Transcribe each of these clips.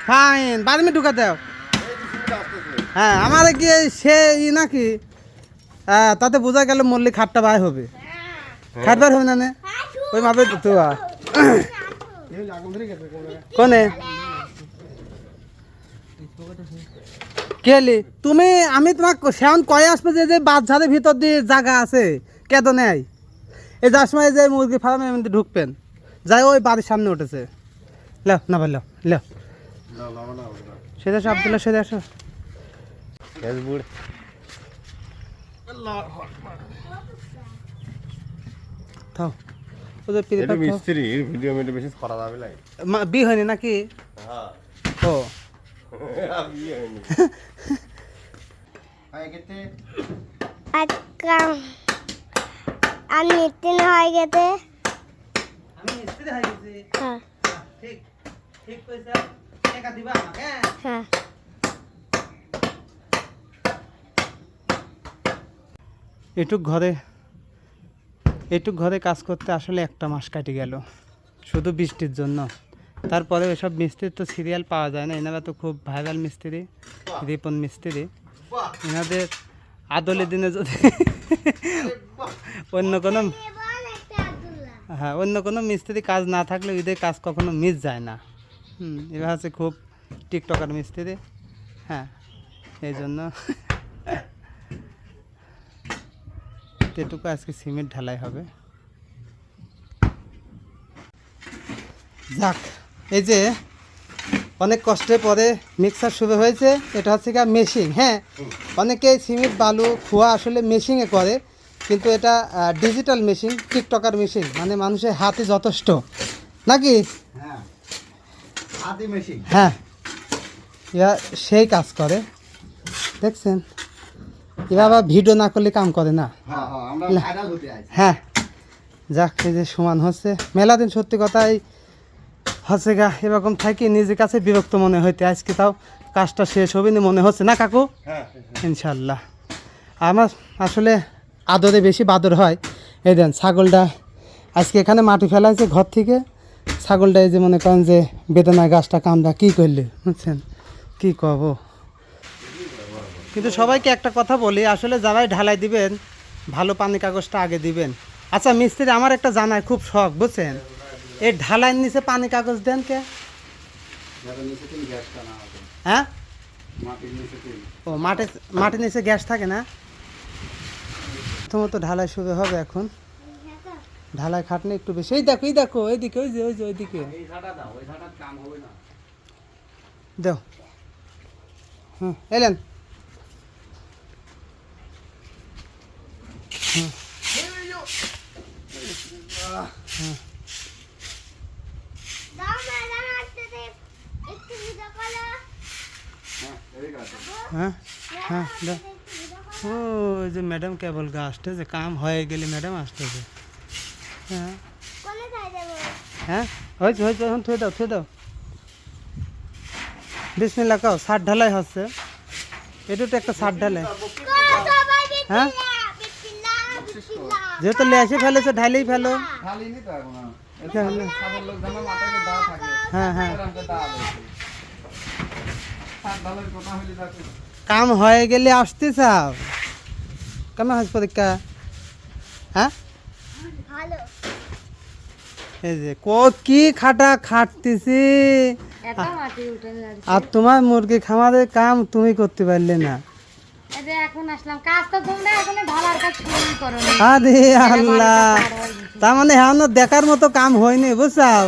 Fine বাড়ি মে ঢুকা দাও। হ্যাঁ আমার কি সে নাকি তাতে বোঝা গেল মল্লি খাটটা বার হবে, খাট বার হবে না নে ওই মাপে তো কোনে কেলি তুমি আমি তোমাক সেমন কয়ে আসবে যে বাচ্চাদের ভিতর দিয়ে জায়গা আছে কেদ নেই এই যার সময় যে মুরগি ফার্মে এমনি ঢুকবেন যাই ওই বাড়ির সামনে উঠেছে লো না ভাই লো লো সেটা সব দিল সেটা আসো থাও ওদের এটা মিস্ত্রি ভিডিও মেটে বেশি করা যাবে লাই বি হয়নি নাকি হ্যাঁ ও আমি হয়নি আই গেতে আজকা আমি তিন হয়ে গেছে আমি মিস্ত্রি হয়ে গেছি হ্যাঁ ঠিক ঠিক কইছা টাকা দিবা আমাকে হ্যাঁ এটুক ঘরে কাজ করতে আসলে একটা মাস কাটে গেল শুধু বৃষ্টির জন্য। তারপরে ওইসব মিস্ত্রির তো সিরিয়াল পাওয়া যায় না, এনারা তো খুব ভাইরাল মিস্ত্রি, রিপন মিস্ত্রি। এনাদের আদলের দিনে যদি অন্য কোনো মিস্ত্রি কাজ না থাকলে এদের কাজ কখনো মিস যায় না। এবার হচ্ছে খুব টিকটকার মিস্ত্রি। হ্যাঁ এই জন্য এটুকু আজকে সিমেন্ট ঢালাই হবে। যাক এই যে অনেক কষ্টের পরে মিক্সার শুরু হয়েছে, এটা হচ্ছে গিয়ে মেশিন। হ্যাঁ অনেকে সিমেন্ট বালু খোয়া আসলে মেশিনে করে, কিন্তু এটা ডিজিটাল মেশিন, টিকটকার মেশিন, মানে মানুষের হাতে যথেষ্ট নাকি। হ্যাঁ ইয়া সেই কাজ করে দেখছেন, এবার আবার ভিডিও না করলে কাম করে না। হ্যাঁ যাক এই যে সমান হচ্ছে মেলা দিন, সত্যি কথাই হচ্ছে গা এরকম থাকি নিজের কাছে বিরক্ত মনে হইতে, আজকে তাও কাজটা শেষ হবে না মনে হচ্ছে না কাকু। ইনশাল্লাহ আমার আসলে আদরে বেশি বাদর হয়। এই দেন ছাগলটা আজকে এখানে মাটি ফেলাইছে ঘর থেকে, ছাগলটা এই যে মনে করেন যে বেদনায় গাছটা কামড়া কী করলে বুঝছেন, কী কব। কিন্তু সবাইকে একটা কথা বলি, আসলে যারাই ঢালাই দিবেন ভালো পানি কাগজটা আগে দিবেন। আচ্ছা মিস্ত্রি আমার একটা জানায় খুব শখ বুঝছেন, এই ঢালাইয়ের নিচে পানি কাগজ দেন কে? হ্যাঁ ও মাটির নিচে গ্যাস থাকে না। প্রথমত ঢালাই শুরু হবে এখন, ঢালাই খাটনি একটু বেশি। এই দেখো এইদিকে ওইদিকে দেও। এলেন হ্যাঁ হ্যাঁ ও যে ম্যাডাম কেবল গা আসতেছে, কাম হয়ে গেলে ম্যাডাম আসতেছে। হ্যাঁ হ্যাঁ হয়েছে এখন থুয়ে দাও বিসমিল্লাহ কাও। ছাদ ঢালাই হচ্ছে, এটা তো একটা ছাদ ঢালাই। হ্যাঁ যেহেতু লেসে ফেলেছে ঢালেই ফেলো। হ্যাঁ হ্যাঁ কাম হয়ে গেলে আসতে চাও। কেমন হয়েছে পরীক্ষা? হ্যাঁ এই যে কি খাটতেছি, আর তোমার মুরগি খামারের কাম তুমি করতে পারলে না। আরে আল্লাহ, তার মানে হ্যাঁ দেখার মতো কাম হয়নি বুঝছাও।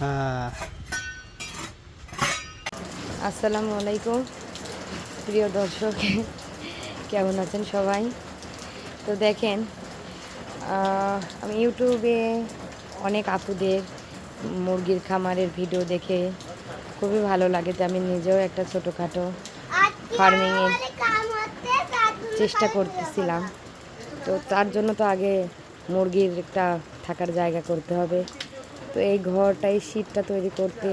হ্যাঁ আসসালামু আলাইকুম প্রিয় দর্শক, কেমন আছেন সবাই? তো দেখেন আমি ইউটিউবে অনেক আপুদের মুরগির খামারের ভিডিও দেখে খুবই ভালো লাগে, যে আমি নিজেও একটা ছোটোখাটো ফার্মিংয়ের চেষ্টা করতেছিলাম। তো তার জন্য তো আগে মুরগির একটা থাকার জায়গা করতে হবে। তো এই ঘরটাই শীটটা তৈরি করতে,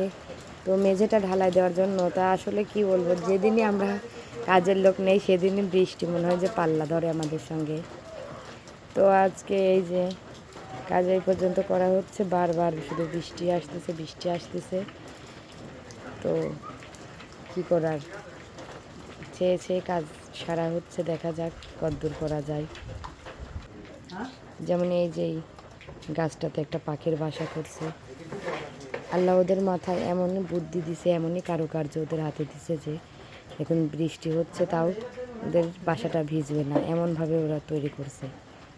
তো মেঝেটা ঢালাই দেওয়ার জন্য, তা আসলে কি বলবো, যেদিনই আমরা কাজের লোক নেই সেদিনই বৃষ্টি মনে হয় যে পাল্লা ধরে আমাদের সঙ্গে। তো আজকে এই যে কাজ এই পর্যন্ত করা হচ্ছে, বারবার শুধু বৃষ্টি আসতেছে। তো কি করার, চেয়ে কাজ সারা হচ্ছে, দেখা যাক কতদূর করা যায়। যেমন এই যে গাছটাতে একটা পাখির বাসা করছে, আল্লাহ ওদের মাথায় এমনই বুদ্ধি দিছে, এমনই কারুকার্য ওদের হাতে দিছে যে এখন বৃষ্টি হচ্ছে তাও ওদের বাসাটা ভিজবে না, এমনভাবে ওরা তৈরি করছে।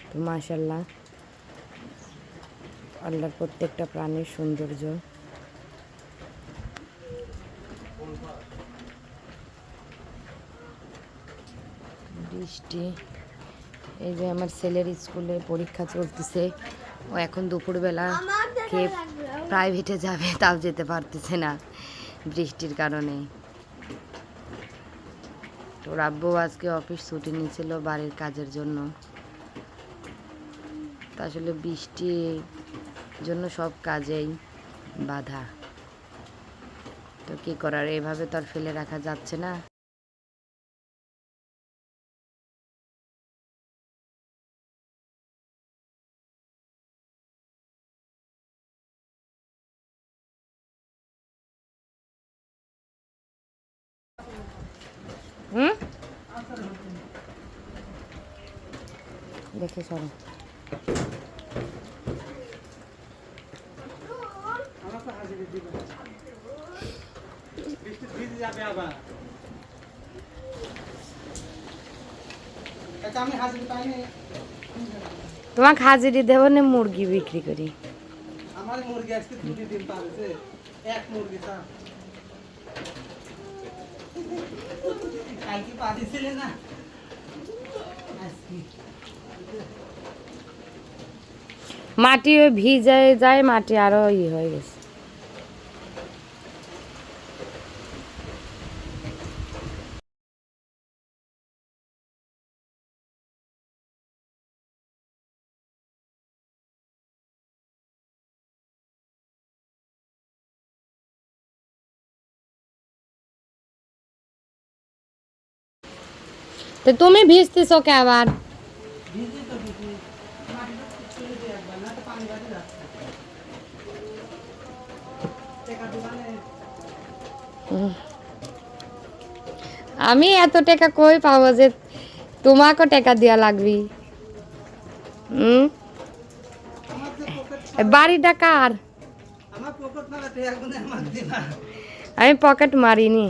তো মাশাআল্লাহ, আল্লাহর প্রত্যেকটা প্রাণীর সৌন্দর্য। বৃষ্টি, এই যে আমার ছেলের স্কুলে পরীক্ষা চলতেছে, ও এখন দুপুরবেলা খেয়ে প্রাইভেটে যাবে, তাও যেতে পারতেছে না বৃষ্টির কারণে। তো আব্বু আজকে অফিস ছুটি নিয়েছিল বাড়ির কাজের জন্য। তা আসলে বৃষ্টির জন্য সব কাজেই বাধা। তো কি করার, এভাবে তো আর ফেলে রাখা যাচ্ছে না। হুম, দেখে সরো। তোমাকে হাজিরি দেবো না, মুরগি বিক্রি করি। আমার মুরগি আজকে 2টি ডিম পারছে, এক মুরগি তা কালকে পাঠিয়েছিলে না আজকে। মাটি ওই ভিজে যায়, মাটি আরো হয়ে গেছে। তো তুমি ভিজতেছো কে আবার? ভিজে তো ভিজে মাটিটা তুলে দিয়ে একবার, না তো পানি বাড়ি যাচ্ছে। টাকা দোকানে আমি এত টাকা কই পাবো যে তোমাকে টাকা দেওয়া লাগবে? আমার যে পকেট, বাড়িটা কার? আমার পকেট না টাকা গুনে আমার দিবা। আমি পকেট মারিনি।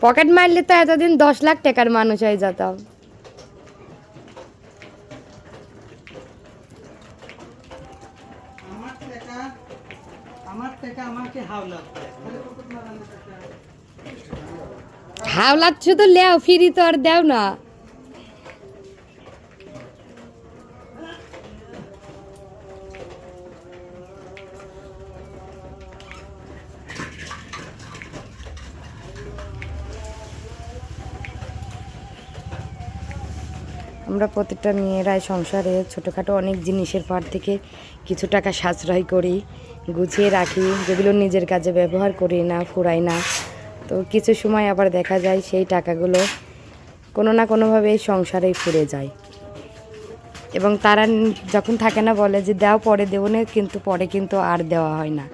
পকেট মারলে তো এতদিন 10 লাখ টাকার মানুষ হয়ে যেতাম। আমার টাকা আমাকে হাওলা তাহলে পকেট মারানো টাকা। হাওলাত শুধু লেও, ফিরি তো আর দেও না। আমরা প্রত্যেকটা মেয়েরাই সংসারে ছোটোখাটো অনেক জিনিসের পার থেকে কিছু টাকা সাশ্রয় করি, গুছিয়ে রাখি, যেগুলো নিজের কাজে ব্যবহার করি না, ফুরাই না। তো কিছু সময় আবার দেখা যায় সেই টাকাগুলো কোনো না কোনোভাবে এই সংসারেই ফুরে যায়, এবং তারা যখন থাকে না বলে যে দাও পরে দেবো না, কিন্তু পরে কিন্তু আর দেওয়া হয় না।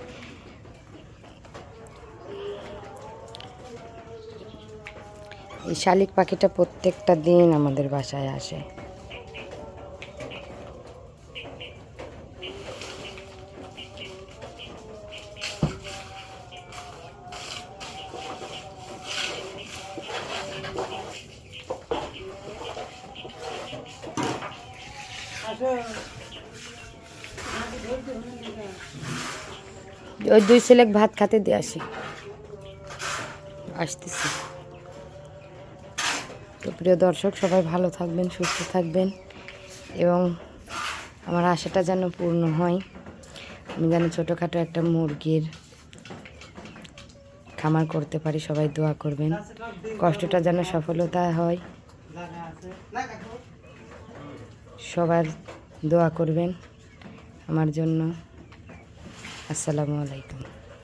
এই শালিক পাখিটা প্রত্যেকটা দিন আমাদের বাসায় আসে। ওই 2 ছেলে ভাত খেতে দিয়ে আসি, আসতেছি। তো প্রিয় দর্শক, সবাই ভালো থাকবেন, সুস্থ থাকবেন, এবং আমার আশাটা যেন পূর্ণ হয়। আমি যেন ছোটোখাটো একটা মুরগির খামার করতে পারি, সবাই দোয়া করবেন। কষ্টটা যেন সফলতা হয়, সবার দোয়া করবেন আমার জন্য। আসসালামু আলাইকুম।